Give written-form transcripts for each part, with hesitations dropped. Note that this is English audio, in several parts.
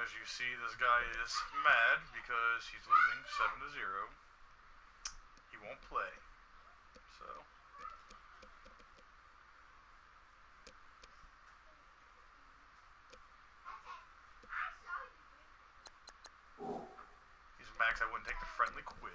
As you see, this guy is mad because he's losing 7-0. He won't play. So he's max. I wouldn't take the friendly quit.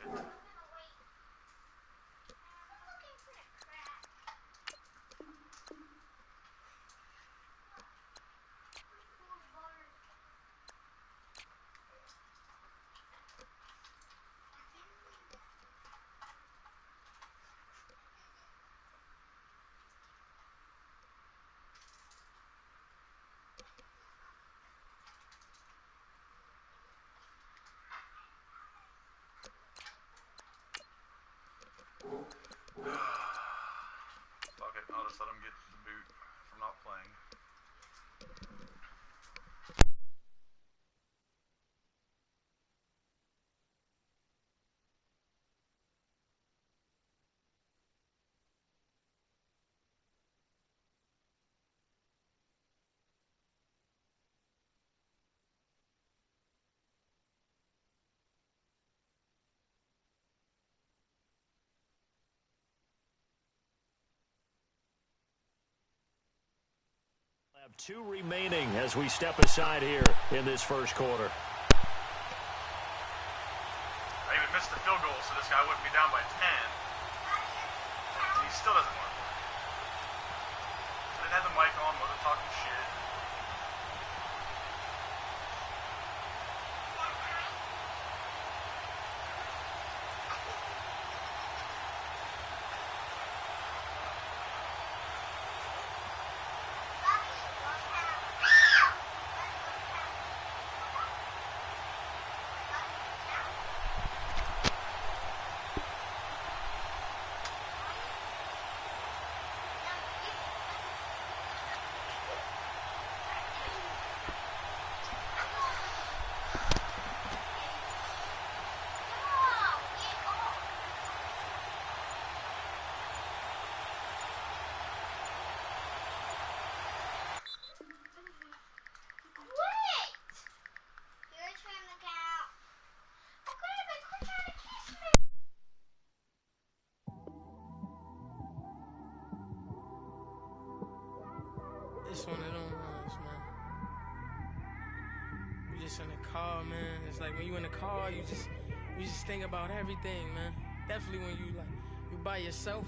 Fuck it, I'll just let him get the boot from not playing. Have 2 remaining as we step aside here in this first quarter. I even missed the field goal, so this guy wouldn't be down by 10. He still doesn't want to play. I didn't have the mic on, wasn't talking shit. It's one of them ones, man. You just in the car, man. It's like when you in the car, you just think about everything, man. Definitely when you by yourself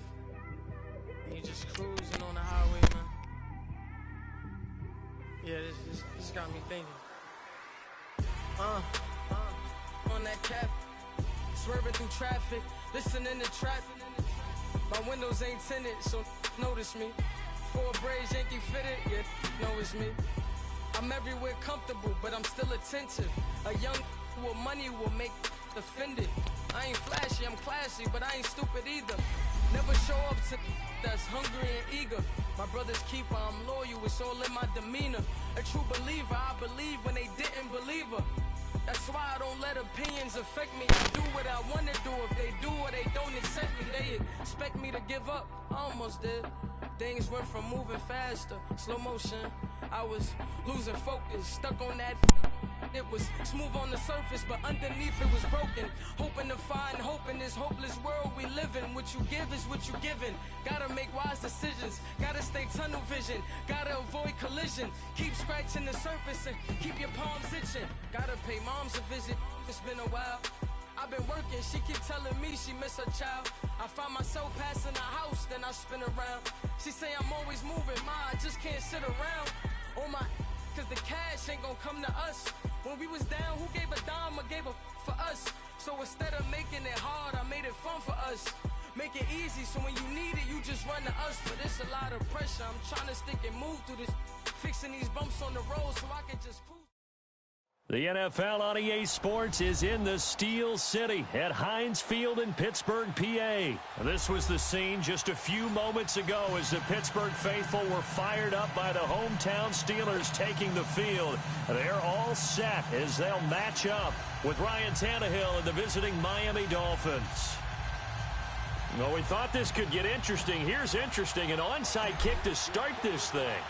and you just cruising on the highway, man. Yeah, this got me thinking. On that cap, swerving through traffic, listening to trap. My windows ain't tinted, so notice me. 4 braids, Yankee fitted, yeah, know it's me. I'm everywhere comfortable, but I'm still attentive. A young with money will make offended. I ain't flashy, I'm classy, but I ain't stupid either. Never show up to that's hungry and eager. My brother's keeper, I'm loyal, it's all in my demeanor. A true believer, I believe when they didn't believe her. That's why I don't let opinions affect me. I do what I want to do. If they do or they don't accept me, they expect me to give up. I almost did. Things went from moving faster, slow motion. I was losing focus, stuck on that. It was smooth on the surface, but underneath it was broken. Hoping to find hope in this hopeless world we live in. What you give is what you given. Gotta make wise decisions. Gotta stay tunnel vision. Gotta avoid collision. Keep scratching the surface and keep your palms itching. Gotta pay moms a visit. It's been a while. I've been working, she keep telling me she miss her child. I find myself passing the house, then I spin around. She say I'm always moving, ma, I just can't sit around. Oh my, cause the cash ain't gon' come to us. When we was down, who gave a dime or gave a for us? So instead of making it hard, I made it fun for us. Make it easy, so when you need it, you just run to us. But it's a lot of pressure, I'm trying to stick and move through this. Fixing these bumps on the road so I can just cruise. The NFL on EA Sports is in the Steel City at Heinz Field in Pittsburgh, PA. This was the scene just a few moments ago as the Pittsburgh faithful were fired up by the hometown Steelers taking the field. They're all set as they'll match up with Ryan Tannehill and the visiting Miami Dolphins. Well, we thought this could get interesting. Here's interesting, an onside kick to start this thing.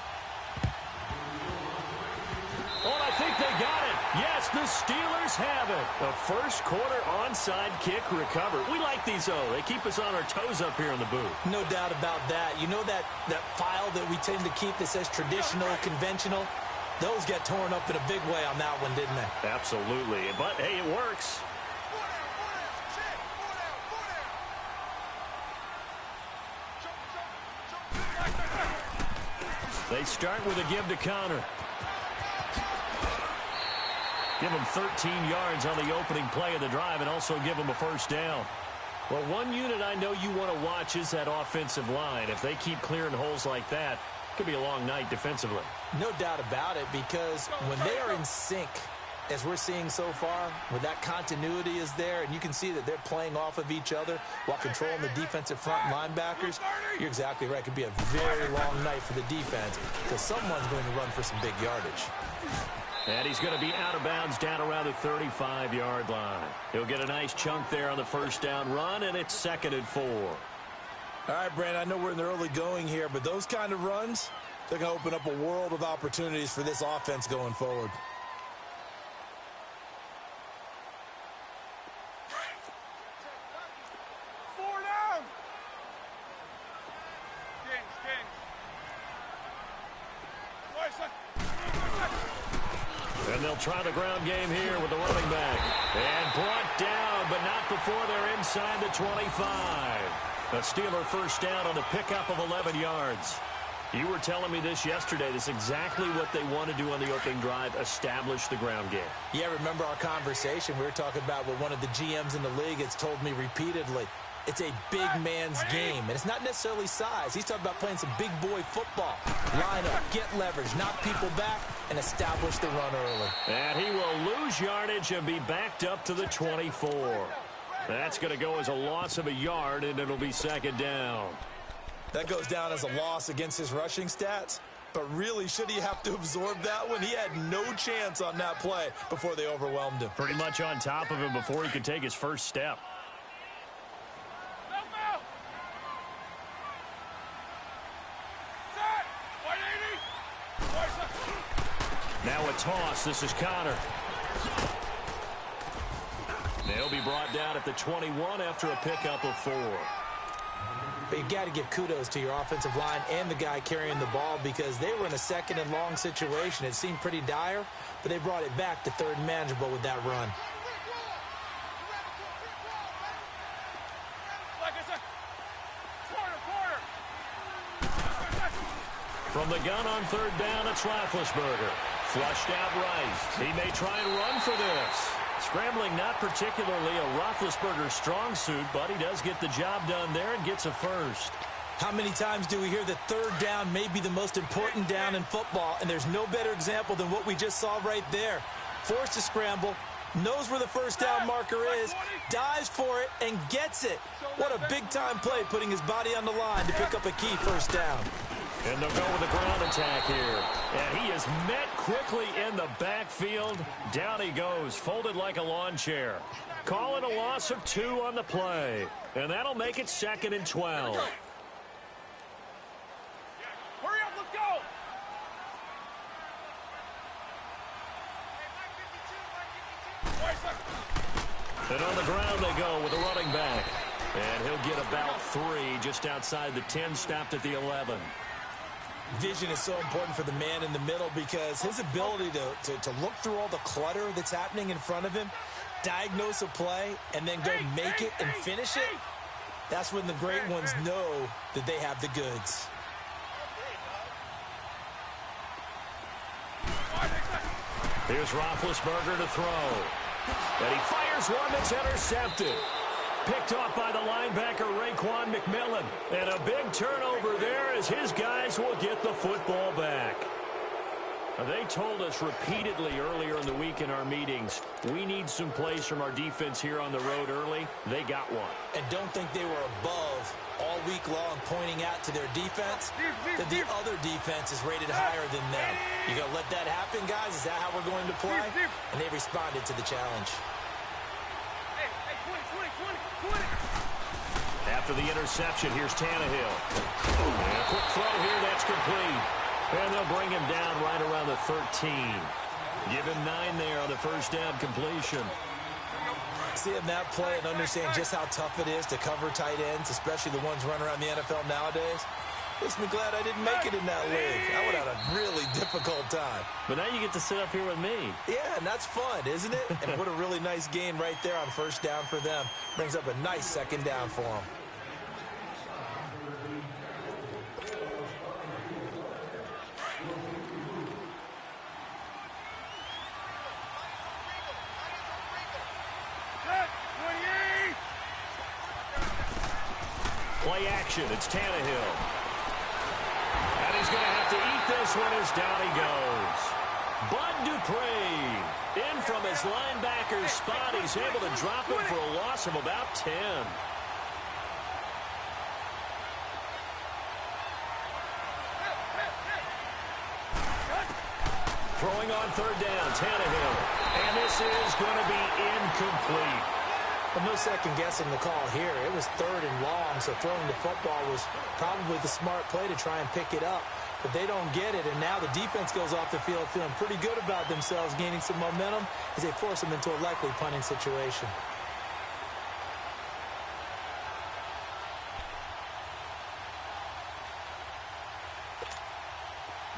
Oh, I think they got it. Yes, the Steelers have it. The first quarter onside kick recovered. We like these, though. They keep us on our toes up here in the booth. No doubt about that. You know that file that we tend to keep that says traditional, conventional? Those get torn up in a big way on that one, didn't they? Absolutely. But, hey, it works. They start with a give to Connor. Give him 13 yards on the opening play of the drive and also give him a first down. Well, one unit I know you want to watch is that offensive line. If they keep clearing holes like that, it could be a long night defensively. No doubt about it, because when they are in sync, as we're seeing so far, where that continuity is there, and you can see that they're playing off of each other while controlling the defensive front linebackers, you're exactly right. It could be a very long night for the defense because someone's going to run for some big yardage. And he's going to be out of bounds down around the 35-yard line. He'll get a nice chunk there on the first down run, and it's 2nd and 4. All right, Brandon, I know we're in the early going here, but those kind of runs, they're going to open up a world of opportunities for this offense going forward. And they'll try the ground game here with the running back. And brought down, but not before they're inside the 25. A Steeler first down on the pickup of 11 yards. You were telling me this yesterday. This is exactly what they want to do on the opening drive, establish the ground game. Yeah, remember our conversation? We were talking about what one of the GMs in the league has told me repeatedly. It's a big man's game, and it's not necessarily size. He's talking about playing some big boy football. Line up, get leverage, knock people back, and establish the run early. And he will lose yardage and be backed up to the 24. That's going to go as a loss of a yard, and it'll be 2nd down. That goes down as a loss against his rushing stats. But really, should he have to absorb that one? He had no chance on that play before they overwhelmed him. Pretty much on top of him before he could take his first step. Now a toss. This is Connor. They'll be brought down at the 21 after a pickup of 4. But you got to give kudos to your offensive line and the guy carrying the ball because they were in a 2nd and long situation. It seemed pretty dire, but they brought it back to 3rd and manageable with that run. From the gun on 3rd down, it's Roethlisberger. Flushed out right. He may try and run for this. Scrambling not particularly a Roethlisberger strong suit, but he does get the job done there and gets a first. How many times do we hear that 3rd down may be the most important down in football, and there's no better example than what we just saw right there. Forced to scramble, knows where the first down marker is, dives for it, and gets it. What a big-time play, putting his body on the line to pick up a key first down. And they'll go with the ground attack here. And he is met quickly in the backfield. Down he goes, folded like a lawn chair. Call it a loss of 2 on the play. And that'll make it 2nd and 12. Hurry up, let's go! And on the ground they go with the running back. And he'll get about 3 just outside the 10, stopped at the 11. Vision is so important for the man in the middle because his ability to look through all the clutter that's happening in front of him, diagnose a play, and then go make it and finish it, that's when the great ones know that they have the goods. Here's Roethlisberger to throw. And he fires one that's intercepted. Picked off by the linebacker, Raekwon McMillan. And a big turnover there as his guys will get the football back. They told us repeatedly earlier in the week in our meetings, we need some plays from our defense here on the road early. They got one. And don't think they were above all week long pointing out to their defense that the other defense is rated higher than them. You going to let that happen, guys? Is that how we're going to play? And they responded to the challenge. After the interception, here's Tannehill. And a quick throw here, that's complete. And they'll bring him down right around the 13. Give him 9 there on the first down completion. Seeing that play and understand just how tough it is to cover tight ends, especially the ones running around the NFL nowadays, makes me glad I didn't make it in that league. I would have had a really difficult time. But now you get to sit up here with me. Yeah, and that's fun, isn't it? And what a really nice gain right there on first down for them. Brings up a nice second down for them. Play action. It's Tannehill. And he's going to have to eat this one as down he goes. Bud Dupree in from his linebacker spot. He's able to drop him for a loss of about 10. Throwing on third down, Tannehill. And this is going to be incomplete. Well, no second guessing the call here. It was third and long, so throwing the football was probably the smart play to try and pick it up. But they don't get it, and now the defense goes off the field feeling pretty good about themselves, gaining some momentum as they force them into a likely punting situation.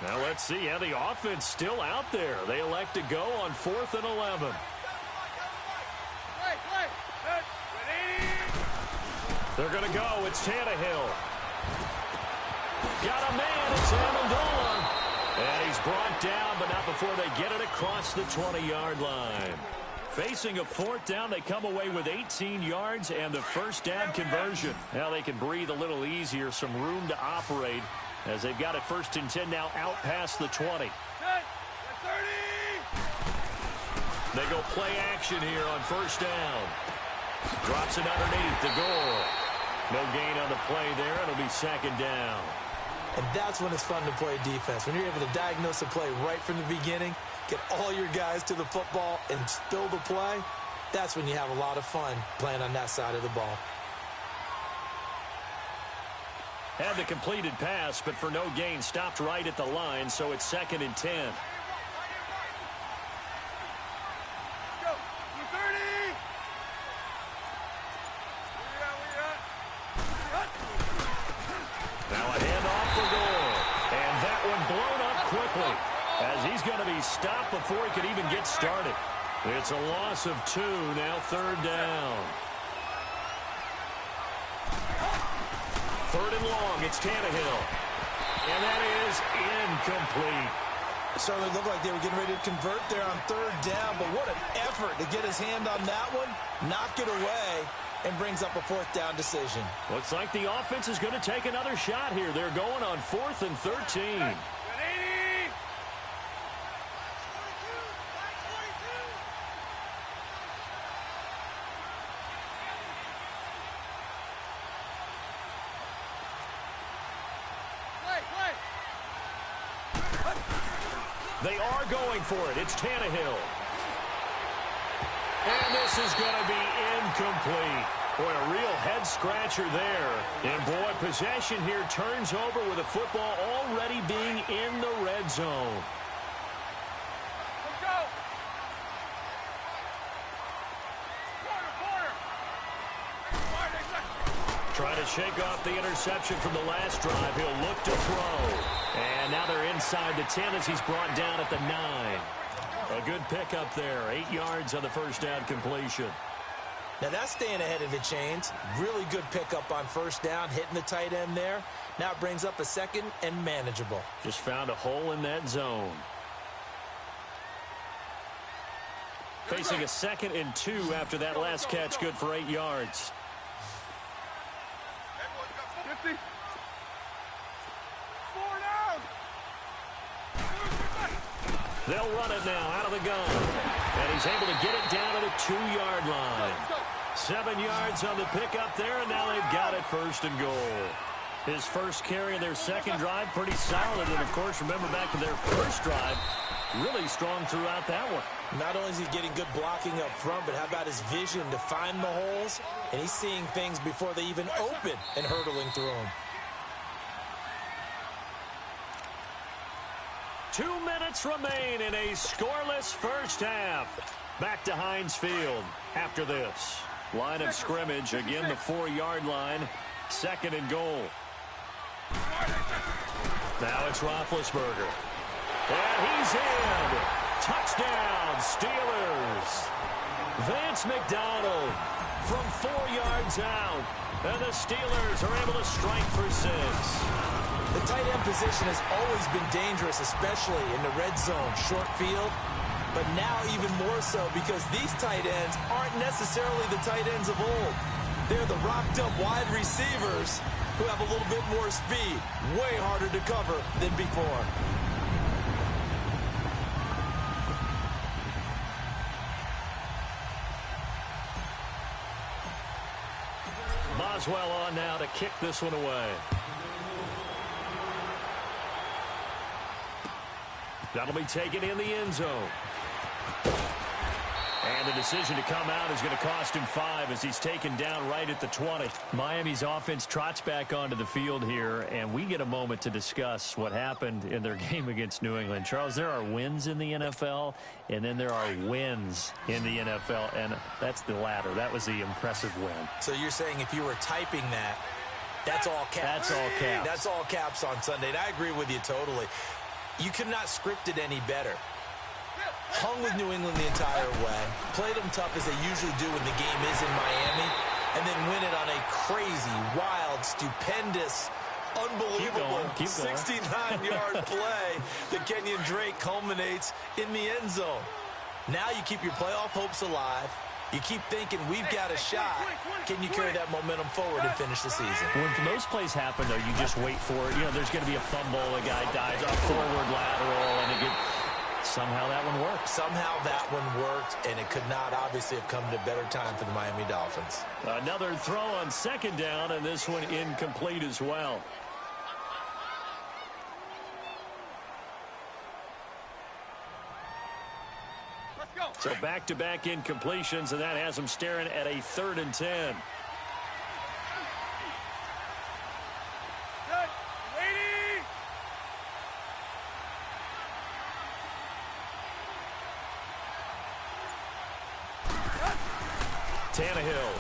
Now let's see how the offense still out there. They elect to go on 4th and 11. They're going to go. It's Tannehill. Got a man. It's Amendola. And he's brought down, but not before they get it across the 20-yard line. Facing a 4th down, they come away with 18 yards and the first down conversion. Now they can breathe a little easier, some room to operate as they've got it 1st and 10 now out past the 20. They go play action here on first down. Drops it underneath the goal. No gain on the play there. It'll be 2nd down. And that's when it's fun to play defense. When you're able to diagnose a play right from the beginning, get all your guys to the football and spill the play, that's when you have a lot of fun playing on that side of the ball. Had the completed pass, but for no gain, stopped right at the line, so it's 2nd and 10. Now a handoff for goal. And that one blown up quickly as he's going to be stopped before he could even get started. It's a loss of 2, now 3rd down. 3rd and long, it's Tannehill. And that is incomplete. It certainly looked like they were getting ready to convert there on 3rd down, but what an effort to get his hand on that one, knock it away, and brings up a 4th down decision. Looks like the offense is going to take another shot here. They're going on 4th and 13. They are going for it. It's Tannehill. And this is going to be incomplete. Boy, a real head-scratcher there. And, boy, possession here turns over with the football already being in the red zone. Trying to shake off the interception from the last drive. He'll look to throw. And now they're inside the 10 as he's brought down at the 9. A good pickup there. 8 yards on the first down completion. Now that's staying ahead of the chains. Really good pickup on first down, hitting the tight end there. Now it brings up a 2nd and manageable. Just found a hole in that zone. Facing a 2nd and 2 after that last catch, good for 8 yards. 50. 4 down. They'll run it now out of the gun. And he's able to get it down to the 2-yard line. 7 yards on the pickup there, and now they've got it 1st and goal. His first carry of their second drive, pretty solid. And, of course, remember back to their first drive, really strong throughout that one. Not only is he getting good blocking up front, but how about his vision to find the holes? And he's seeing things before they even open and hurdling through them. 2 minutes minutes remain in a scoreless first half. Back to Heinz Field after this. Line of scrimmage, again the 4-yard line. 2nd and goal. Now it's Roethlisberger. And he's in. Touchdown, Steelers. Vance McDonald from 4 yards out. And the Steelers are able to strike for 6. The tight end position has always been dangerous, especially in the red zone, short field. But now even more so because these tight ends aren't necessarily the tight ends of old. They're the rocked-up wide receivers who have a little bit more speed. Way harder to cover than before. Boswell on now to kick this one away. That'll be taken in the end zone. And the decision to come out is going to cost him 5 as he's taken down right at the 20. Miami's offense trots back onto the field here, and we get a moment to discuss what happened in their game against New England. Charles, there are wins in the NFL, and then there are wins in the NFL, and that's the latter. That was the impressive win. So you're saying if you were typing that, that's all caps? That's all caps. That's all caps on Sunday, and I agree with you totally. You could not script it any better. Hung with New England the entire way, played them tough as they usually do when the game is in Miami, and then win it on a crazy, wild, stupendous, unbelievable 69-yard play that Kenyon Drake culminates in the end zone. Now you keep your playoff hopes alive. You keep thinking, we've got a shot. Can you carry that momentum forward and finish the season? When those plays happen, though, you just wait for it. You know, there's going to be a fumble, a guy dives, a forward lateral, and it gets... Somehow that one worked. Somehow that one worked, and it could not obviously have come at a better time for the Miami Dolphins. Another throw on 2nd down, and this one incomplete as well. Let's go. So back-to-back incompletions, and that has them staring at a 3rd and 10. Tannehill.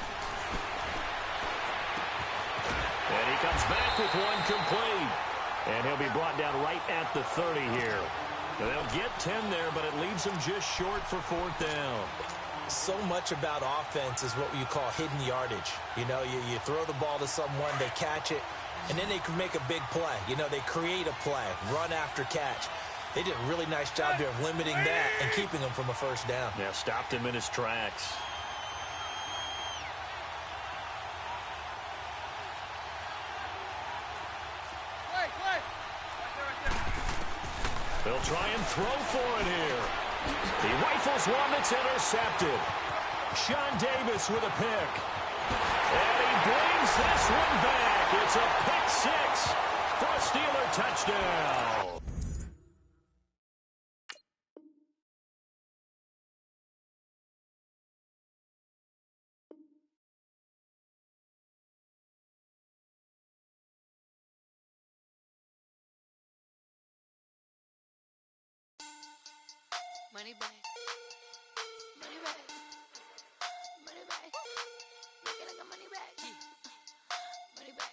And he comes back with one complete. And he'll be brought down right at the 30 here. And they'll get 10 there, but it leaves them just short for 4th down. So much about offense is what you call hidden yardage. You know, you throw the ball to someone, they catch it, and then they can make a big play. You know, they create a play, run after catch. They did a really nice job there of limiting that and keeping him from a 1st down. Yeah, stopped him in his tracks. They'll try and throw for it here. He rifles one that's intercepted. Sean Davis with a pick. And he brings this one back. It's a pick 6 for a Steeler touchdown. Money back. Money back. Money back. Make it like a money back. Money back.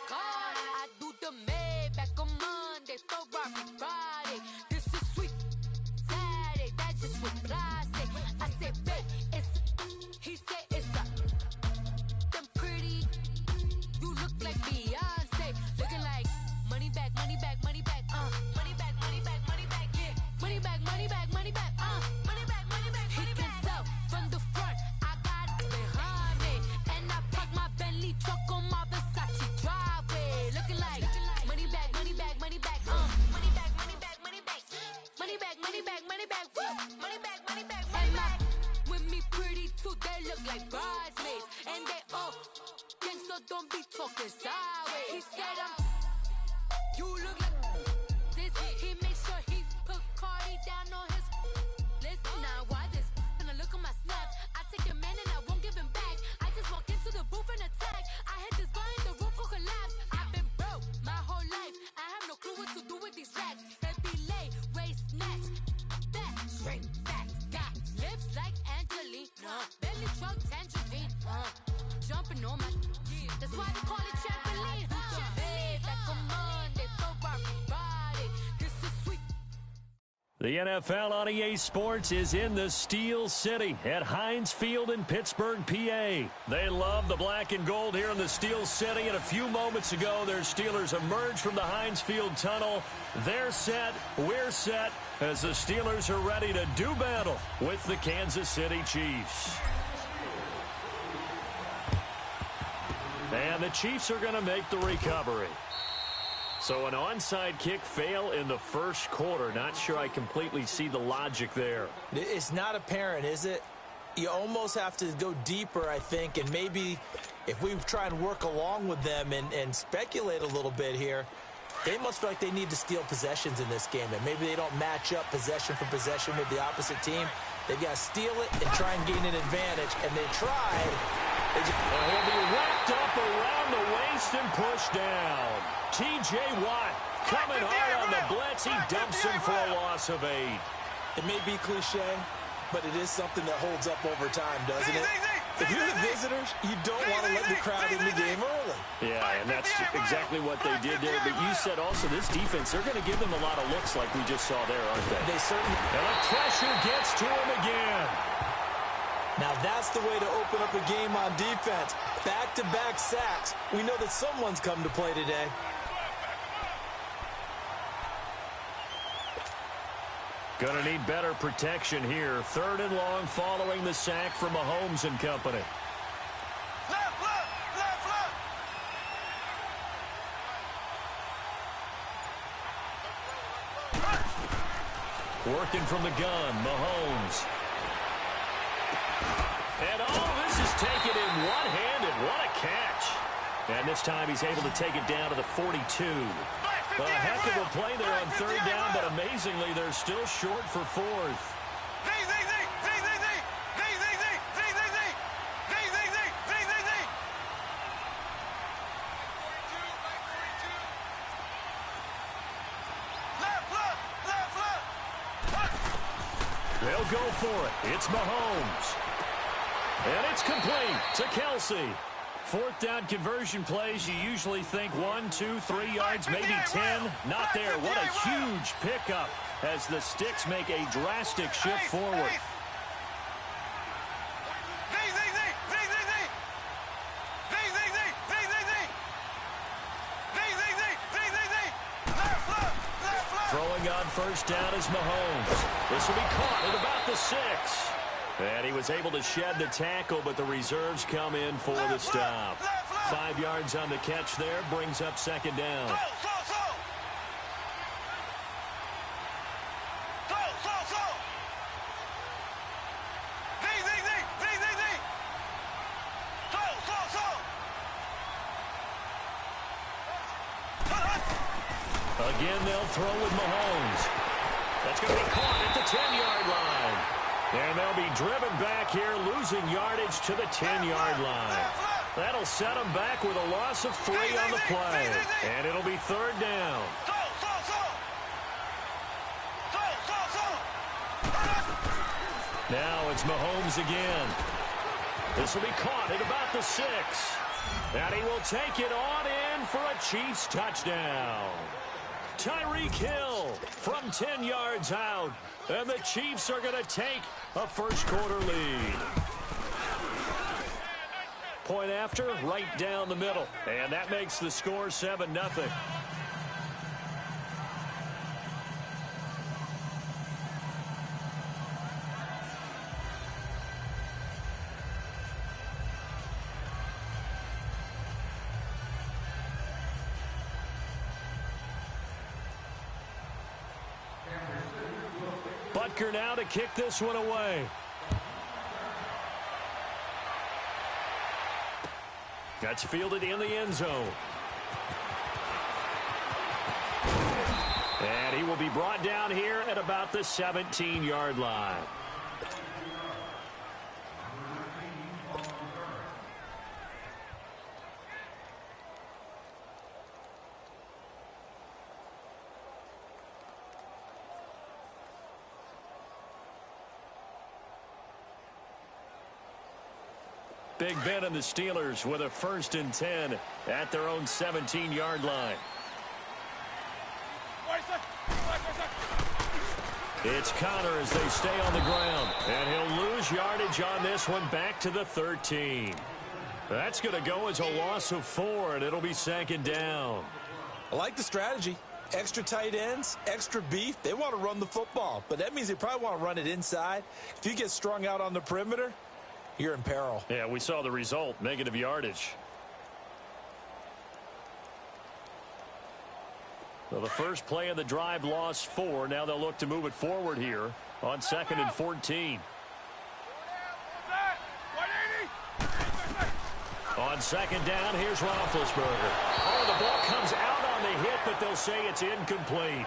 God, I do the Maybach on Monday, Ferrari Friday. This is sweet Saturday. That's just what I say. I say, babe, it's. He say it's a. Them pretty. You look like Beyonce. Looking like money back, money back, money back. Money back, money back, money back, yeah. Money back, money back, money back, money back, money back, money back. He can tell from the front, I got it behind me. And I park my Bentley truck on my Versace driveway. Looking like money back, money back, money back, money back, money back, money back. Money back, money back, money back, woo. Money back, money back, money back. With me pretty too, they look like bridesmaids. And they all gang, so don't be talking sideways. He said you look like this. He makes sure he put Cardi down on his list. Now why this? When I look at my snap, I take your man and I won't give him back. I just walk into the booth and attack. I hit this button, the roof will collapse. I've been broke my whole life. why they call it trampoline. Hey, back on Monday, throw Rocky Friday. This is sweet. The NFL on EA Sports is in the Steel City at Heinz Field in Pittsburgh, PA. They love the black and gold here in the Steel City, and a few moments ago, their Steelers emerged from the Heinz Field tunnel. They're set, we're set, as the Steelers are ready to do battle with the Kansas City Chiefs. And the Chiefs are going to make the recovery. So an onside kick fail in the first quarter. Not sure I completely see the logic there. It's not apparent, is it? You almost have to go deeper, I think, and maybe if we try and work along with them and speculate a little bit here, they must feel like they need to steal possessions in this game, and maybe they don't match up possession for possession with the opposite team. They've got to steal it and try and gain an advantage, and they tried. He'll be wrapped up around the waist and pushed down. T.J. Watt coming hard on the blitz. He dumps him for a loss of 8. It may be cliche, but it is something that holds up over time, doesn't it? If you're the visitors, you don't want to let the crowd in the game early. Yeah, and that's exactly what they did there. But you said also this defense, they're going to give them a lot of looks like we just saw there, aren't they? They certainly. And the pressure gets to him again. Now that's the way to open up a game on defense. Back-to-back sacks. We know that someone's come to play today. Gonna need better protection here. 3rd and long following the sack from Mahomes and company. Left. Working from the gun, Mahomes. And this is taken in one-handed. What a catch. And this time he's able to take it down to the 42. A heck of a play there on 3rd down, but amazingly, they're still short for 4th. They'll go for it. It's Mahomes. And it's complete to Kelsey. 4th down conversion plays, you usually think 1, 2, 3 yards, maybe 10. Not there. What a huge pickup as the Sticks make a drastic shift forward. Throwing on 1st down is Mahomes. This will be caught at about the 6. And he was able to shed the tackle, but the reserves come in for the stop. 5 yards on the catch there, brings up 2nd down. Again, they'll throw with Mahomes. That's going to be caught at the 10-yard line. And they'll be driven back here, losing yardage to the 10-yard line. That'll set them back with a loss of 3 on the play. And it'll be 3rd down. Now it's Mahomes again. This will be caught at about the 6. And he will take it on in for a Chiefs touchdown. Tyreek Hill from 10 yards out. And the Chiefs are going to take a first-quarter lead. Point after, right down the middle. And that makes the score 7-0. Butker now to kick this one away. That's fielded in the end zone. And he will be brought down here at about the 17-yard line. Big Ben and the Steelers with a 1st and 10 at their own 17-yard line. It's Connor as they stay on the ground. And he'll lose yardage on this one back to the 13. That's going to go as a loss of 4, and it'll be 2nd down. I like the strategy. Extra tight ends, extra beef. They want to run the football, but that means they probably want to run it inside. If you get strung out on the perimeter, you're in peril. Yeah, we saw the result, negative yardage. Well, the first play of the drive lost 4. Now they'll look to move it forward here on 2nd and 14. On 2nd down, here's Roethlisberger. Oh, the ball comes out on the hit, but they'll say it's incomplete.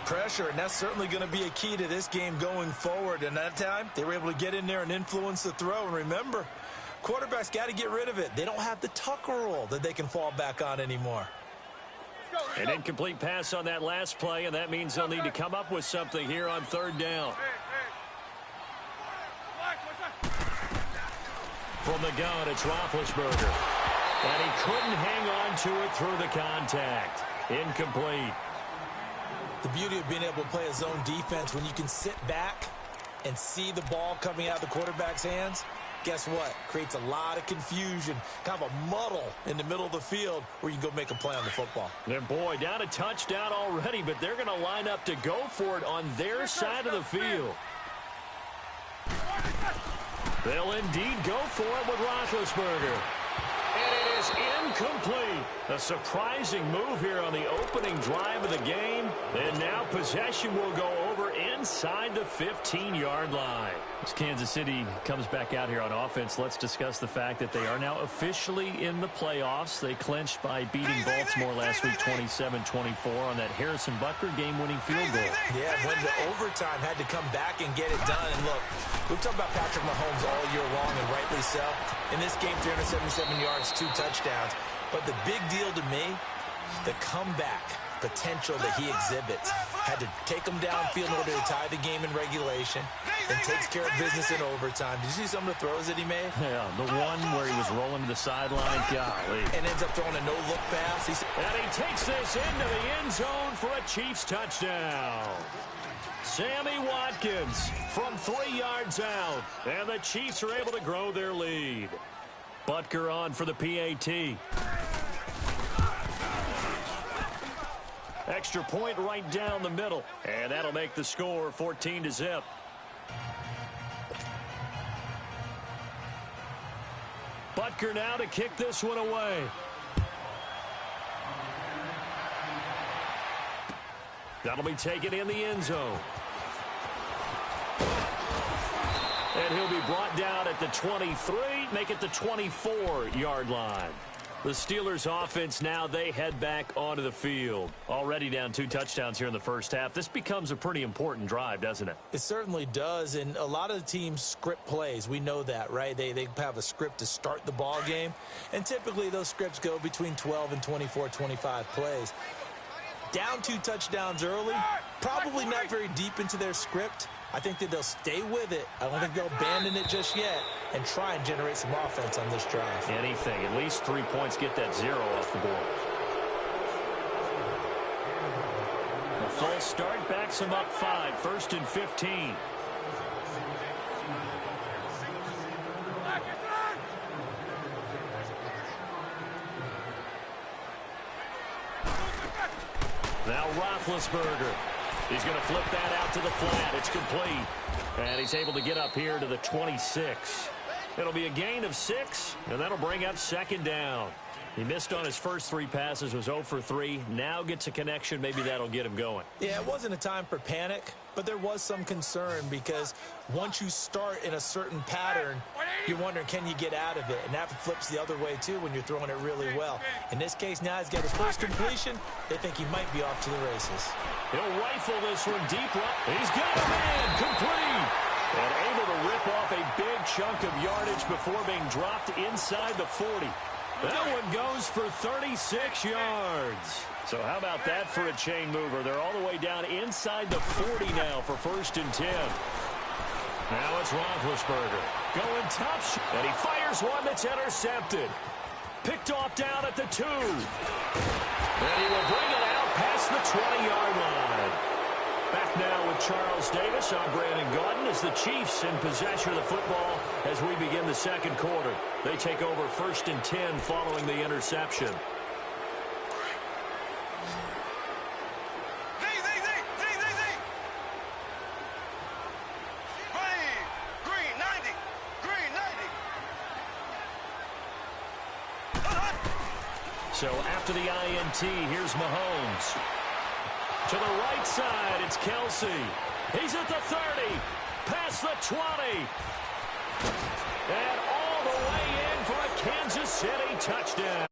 Pressure, and that's certainly going to be a key to this game going forward. And that time, they were able to get in there and influence the throw. And remember, quarterbacks got to get rid of it. They don't have the Tucker rule that they can fall back on anymore. An incomplete pass on that last play, and that means they'll need to come up with something here on 3rd down. From the gun, it's Roethlisberger. And he couldn't hang on to it through the contact. Incomplete. The beauty of being able to play a zone defense when you can sit back and see the ball coming out of the quarterback's hands, guess what? Creates a lot of confusion, kind of a muddle in the middle of the field where you can go make a play on the football. And boy, down a touchdown already, but they're going to line up to go for it on their side of the field. They'll indeed go for it with Roethlisberger. And it is incomplete. A surprising move here on the opening drive of the game. And now possession will go over inside the 15-yard line. As Kansas City comes back out here on offense, let's discuss the fact that they are now officially in the playoffs. They clinched by beating Baltimore last week 27-24 on that Harrison Butker game-winning field goal. Yeah, when the overtime had to come back and get it done. And look, we've talked about Patrick Mahomes all year long, and rightly so. In this game, 377 yards, 2 touchdowns. But the big deal to me, the comeback potential that he exhibits. Had to take him downfield in order to tie the game in regulation, and takes care of business in overtime. Did you see some of the throws that he made? Yeah, the one where he was rolling to the sideline, golly. And ends up throwing a no-look pass. And he takes this into the end zone for a Chiefs touchdown. Sammy Watkins from 3 yards out, and the Chiefs are able to grow their lead. Butker on for the PAT. Extra point right down the middle, and that'll make the score 14-0. Butker now to kick this one away. That'll be taken in the end zone. And he'll be brought down at the 23, make it the 24-yard line. The Steelers offense now, they head back onto the field. Already down 2 touchdowns here in the first half. This becomes a pretty important drive, doesn't it? It certainly does, and a lot of the teams script plays. We know that, right? They have a script to start the ball game, and typically those scripts go between 12 and 24, 25 plays. Down 2 touchdowns early, probably not very deep into their script. I think that they'll stay with it. I don't think they'll abandon it just yet and try and generate some offense on this drive. Anything. At least 3 points, get that 0 off the board. A full start backs them up 5. 1st and 15. Now Roethlisberger. He's going to flip that out to the flat. It's complete. And he's able to get up here to the 26. It'll be a gain of 6, and that'll bring up 2nd down. He missed on his first 3 passes, was 0 for 3. Now gets a connection. Maybe that'll get him going. Yeah, it wasn't a time for panic, but there was some concern because once you start in a certain pattern, you're wondering, can you get out of it? And that flips the other way, too, when you're throwing it really well. In this case, now he's got his first completion. They think he might be off to the races. He'll rifle this one deep right. He's got a man complete. And able to rip off a big chunk of yardage before being dropped inside the 40. That one goes for 36 yards. So how about that for a chain mover? They're all the way down inside the 40 now for 1st and 10. Now it's Roethlisberger going tough, and he fires one that's intercepted. Picked off down at the 2. And he will bring it out past the 20-yard line. Back now with Charles Davis. I'm Brandon Gaudin as the Chiefs in possession of the football as we begin the second quarter. They take over 1st and 10 following the interception. So after the INT, here's Mahomes. To the right side, it's Kelsey. He's at the 30, past the 20. And all the way in for a Kansas City touchdown.